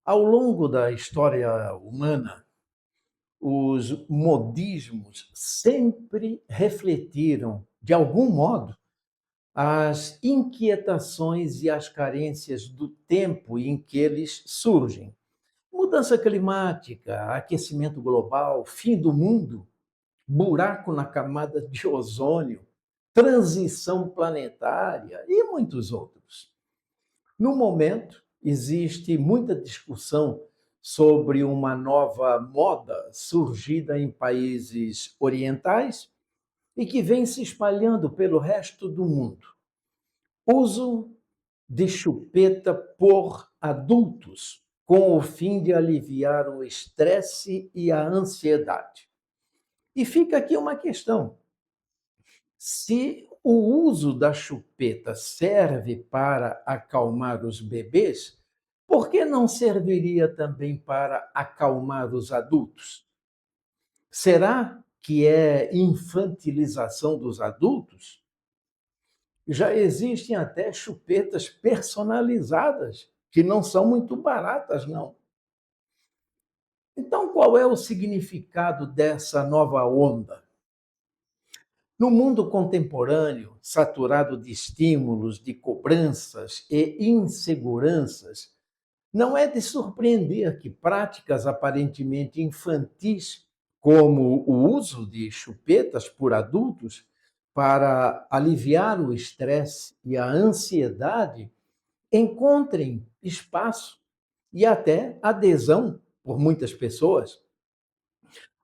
Ao longo da história humana, os modismos sempre refletiram, de algum modo, as inquietações e as carências do tempo em que eles surgem. Mudança climática, aquecimento global, fim do mundo, buraco na camada de ozônio, transição planetária e muitos outros. No momento, existe muita discussão sobre uma nova moda surgida em países orientais e que vem se espalhando pelo resto do mundo. Uso de chupeta por adultos, com o fim de aliviar o estresse e a ansiedade. E fica aqui uma questão: se o uso da chupeta serve para acalmar os bebês, por que não serviria também para acalmar os adultos? Será que é infantilização dos adultos? Já existem até chupetas personalizadas, que não são muito baratas, não. Então, qual é o significado dessa nova onda? No mundo contemporâneo, saturado de estímulos, de cobranças e inseguranças, não é de surpreender que práticas aparentemente infantis, como o uso de chupetas por adultos para aliviar o estresse e a ansiedade, encontrem espaço e até adesão por muitas pessoas.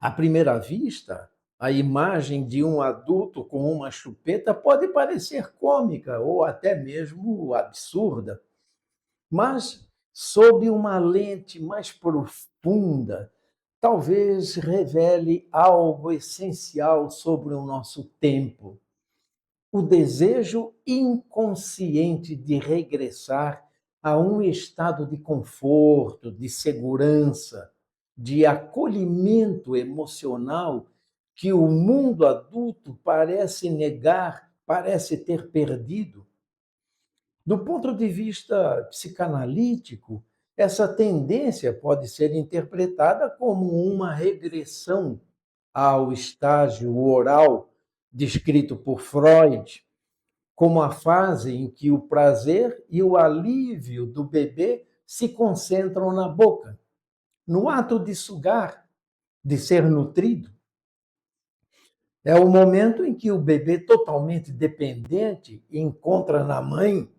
À primeira vista, a imagem de um adulto com uma chupeta pode parecer cômica ou até mesmo absurda, mas, sob uma lente mais profunda, talvez revele algo essencial sobre o nosso tempo: o desejo inconsciente de regressar a um estado de conforto, de segurança, de acolhimento emocional que o mundo adulto parece negar, parece ter perdido. Do ponto de vista psicanalítico, essa tendência pode ser interpretada como uma regressão ao estágio oral descrito por Freud, como a fase em que o prazer e o alívio do bebê se concentram na boca, no ato de sugar, de ser nutrido. É o momento em que o bebê, totalmente dependente, encontra na mãe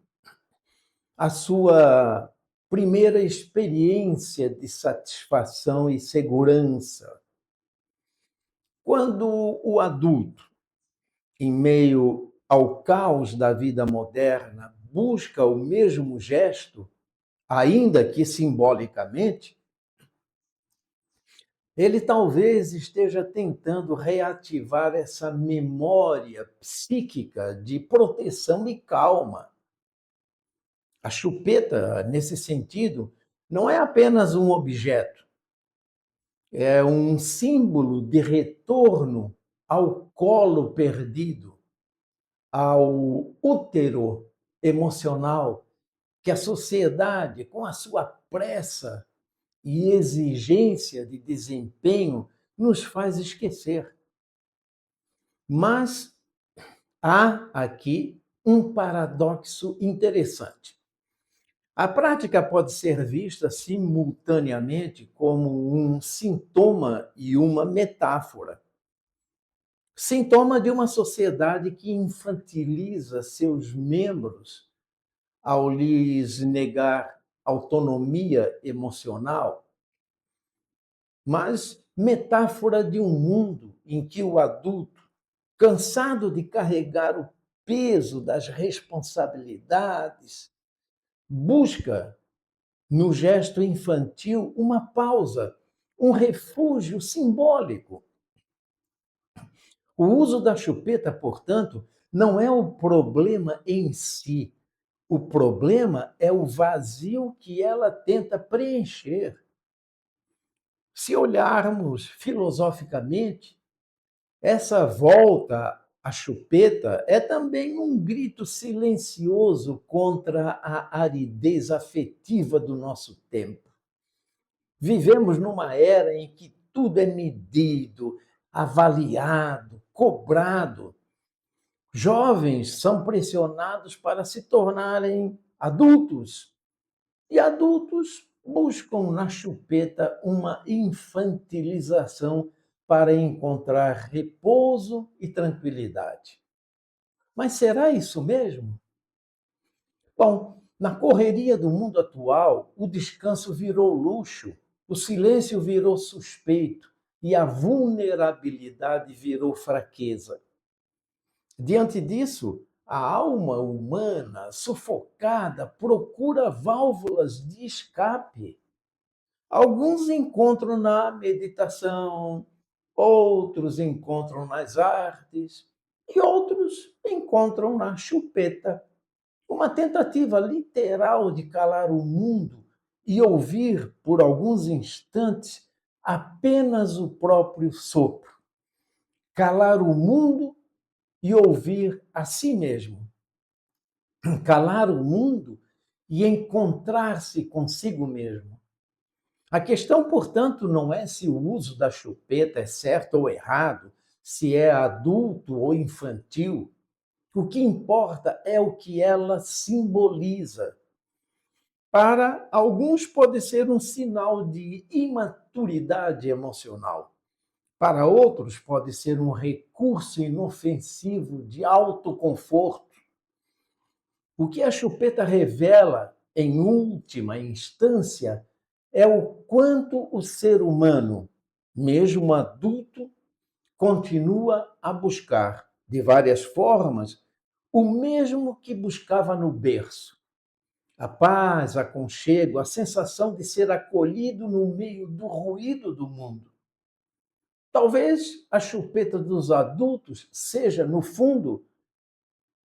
a sua primeira experiência de satisfação e segurança. Quando o adulto, em meio ao caos da vida moderna, busca o mesmo gesto, ainda que simbolicamente, ele talvez esteja tentando reativar essa memória psíquica de proteção e calma. A chupeta, nesse sentido, não é apenas um objeto, é um símbolo de retorno ao colo perdido, ao útero emocional que a sociedade, com a sua pressa e exigência de desempenho, nos faz esquecer. Mas há aqui um paradoxo interessante. A prática pode ser vista simultaneamente como um sintoma e uma metáfora. Sintoma de uma sociedade que infantiliza seus membros ao lhes negar autonomia emocional, mas metáfora de um mundo em que o adulto, cansado de carregar o peso das responsabilidades, busca no gesto infantil uma pausa, um refúgio simbólico. O uso da chupeta, portanto, não é o problema em si. O problema é o vazio que ela tenta preencher. Se olharmos filosoficamente, essa volta à chupeta é também um grito silencioso contra a aridez afetiva do nosso tempo. Vivemos numa era em que tudo é medido, avaliado, cobrado. Jovens são pressionados para se tornarem adultos e adultos buscam na chupeta uma infantilização para encontrar repouso e tranquilidade. Mas será isso mesmo? Bom, na correria do mundo atual, o descanso virou luxo, o silêncio virou suspeito e a vulnerabilidade virou fraqueza. Diante disso, a alma humana, sufocada, procura válvulas de escape. Alguns encontram na meditação, outros encontram nas artes e outros encontram na chupeta. Uma tentativa literal de calar o mundo e ouvir por alguns instantes apenas o próprio sopro. Calar o mundo e ouvir a si mesmo. Calar o mundo e encontrar-se consigo mesmo. A questão, portanto, não é se o uso da chupeta é certo ou errado, se é adulto ou infantil. O que importa é o que ela simboliza. Para alguns, pode ser um sinal de imaturidade emocional. Para outros, pode ser um recurso inofensivo de autoconforto. O que a chupeta revela, em última instância, é o quanto o ser humano, mesmo adulto, continua a buscar, de várias formas, o mesmo que buscava no berço: a paz, aconchego, a sensação de ser acolhido no meio do ruído do mundo. Talvez a chupeta dos adultos seja, no fundo,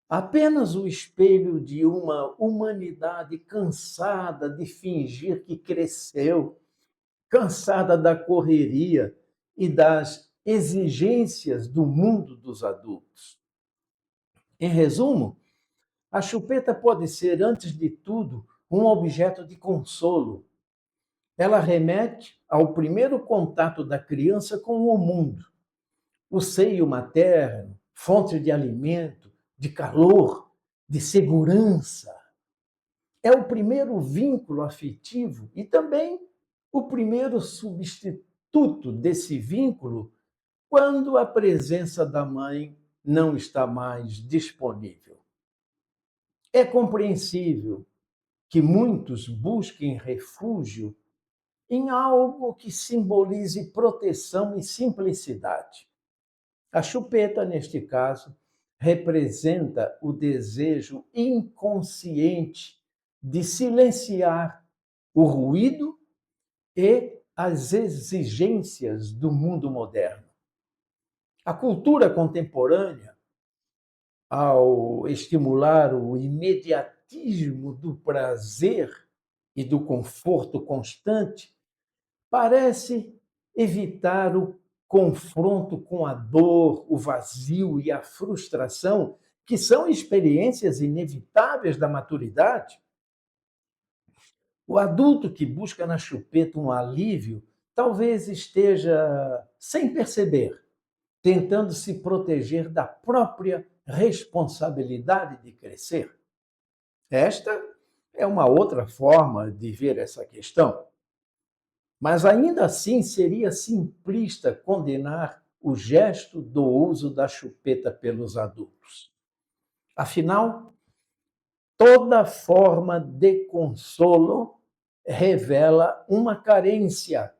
apenas o espelho de uma humanidade cansada de fingir que cresceu, cansada da correria e das exigências do mundo dos adultos. Em resumo, a chupeta pode ser, antes de tudo, um objeto de consolo. Ela remete ao primeiro contato da criança com o mundo, o seio materno, fonte de alimento, de calor, de segurança. É o primeiro vínculo afetivo e também o primeiro substituto desse vínculo quando a presença da mãe não está mais disponível. É compreensível que muitos busquem refúgio em algo que simbolize proteção e simplicidade. A chupeta, neste caso, representa o desejo inconsciente de silenciar o ruído e as exigências do mundo moderno. A cultura contemporânea, ao estimular o imediatismo do prazer e do conforto constante, parece evitar o confronto com a dor, o vazio e a frustração, que são experiências inevitáveis da maturidade. O adulto que busca na chupeta um alívio talvez esteja, sem perceber, tentando se proteger da própria responsabilidade de crescer. Esta é uma outra forma de ver essa questão. Mas ainda assim seria simplista condenar o gesto do uso da chupeta pelos adultos. Afinal, toda forma de consolo revela uma carência,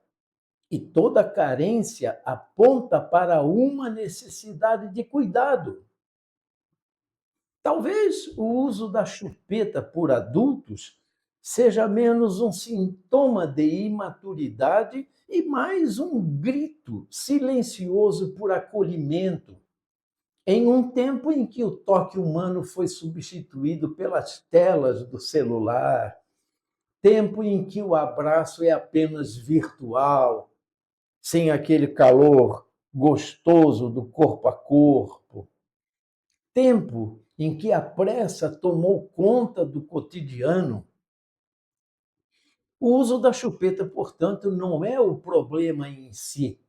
e toda carência aponta para uma necessidade de cuidado. Talvez o uso da chupeta por adultos seja menos um sintoma de imaturidade e mais um grito silencioso por acolhimento, em um tempo em que o toque humano foi substituído pelas telas do celular, tempo em que o abraço é apenas virtual, sem aquele calor gostoso do corpo a corpo, tempo em que a pressa tomou conta do cotidiano. O uso da chupeta, portanto, não é o problema em si.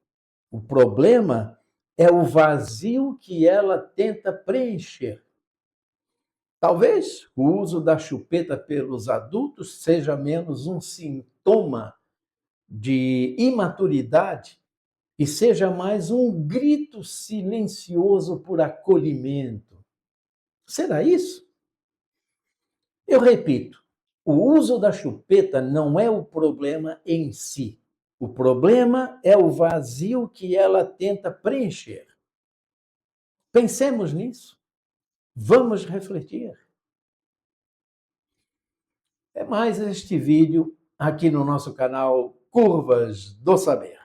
O problema é o vazio que ela tenta preencher. Talvez o uso da chupeta pelos adultos seja menos um sintoma de imaturidade e seja mais um grito silencioso por acolhimento. Será isso? Eu repito, o uso da chupeta não é o problema em si. O problema é o vazio que ela tenta preencher. Pensemos nisso. Vamos refletir. É mais este vídeo aqui no nosso canal Curvas do Saber.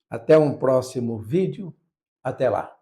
Até um próximo vídeo. Até lá.